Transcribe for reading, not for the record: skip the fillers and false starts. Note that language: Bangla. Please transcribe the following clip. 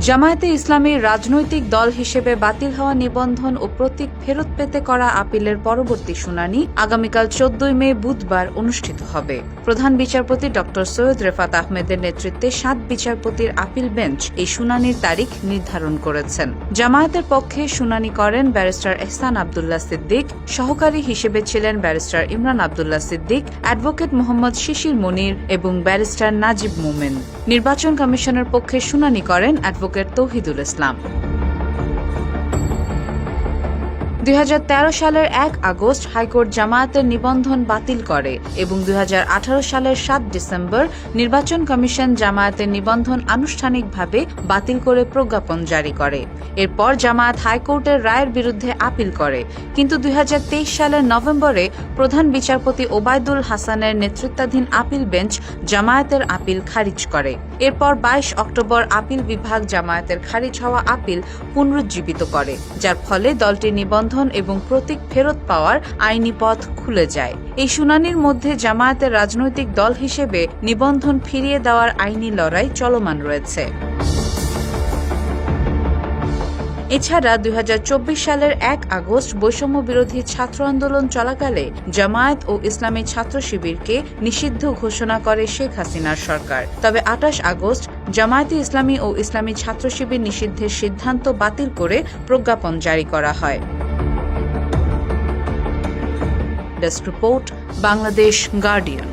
জামায়াতে ইসলামীর রাজনৈতিক দল হিসেবে বাতিল হওয়া নিবন্ধন ও প্রতীক ফেরত পেতে করা আপিলের পরবর্তী শুনানি আগামীকাল 14 মে বুধবার অনুষ্ঠিত হবে। প্রধান বিচারপতি ড. সৈয়দ রেফাত আহমেদের নেতৃত্বে 7 বিচারপতির আপিল বেঞ্চ এই শুনানির তারিখ নির্ধারণ করেছেন। জামায়াতের পক্ষে শুনানি করেন ব্যারিস্টার এহসান আব্দুল্লাহ সিদ্দিক, সহকারী হিসেবে ছিলেন ব্যারিস্টার ইমরান আব্দুল্লাহ সিদ্দিক, অ্যাডভোকেট মোহাম্মদ শিশির মনির এবং ব্যারিস্টার নাজিব মোমেন। নির্বাচন কমিশনের পক্ষে শুনানি করেন অ্যাডভোকেট তৌহিদুল ইসলাম। 2013 সালের 1 আগস্ট হাইকোর্ট জামায়াতের নিবন্ধন বাতিল করে এবং 2018 সালের 7 ডিসেম্বর নির্বাচন কমিশন জামায়াতের নিবন্ধন আনুষ্ঠানিকভাবে বাতিল করে প্রজ্ঞাপন জারি করে। এরপর জামায়াত হাইকোর্টের রায়ের বিরুদ্ধে আপিল করে, কিন্তু 2023 সালের নভেম্বরে প্রধান বিচারপতি ওবায়দুল হাসানের নেতৃত্বাধীন আপিল বেঞ্চ জামায়াতের আপিল খারিজ করে। এরপর 22 অক্টোবর আপিল বিভাগ জামায়াতের খারিজ হওয়া আপিল পুনরুজ্জীবিত করে, যার ফলে দলটির নিবন্ধন এবং প্রতীক ফেরত পাওয়ার আইনি পথ খুলে যায়। এই শুনানির মধ্যে জামায়াতের রাজনৈতিক দল হিসেবে নিবন্ধন ফিরিয়ে দেওয়ার আইনি লড়াই চলমান রয়েছে। এছাড়া 2024 সালের 1 আগস্ট বৈষম্য বিরোধী ছাত্র আন্দোলন চলাকালে জামায়াত ও ইসলামী ছাত্র শিবিরকে নিষিদ্ধ ঘোষণা করে শেখ হাসিনার সরকার। তবে 28 আগস্ট জামায়াতে ইসলামী ও ইসলামী ছাত্র শিবির নিষিদ্ধের সিদ্ধান্ত বাতিল করে প্রজ্ঞাপন জারি করা হয়। Desk report, Bangladesh guardian.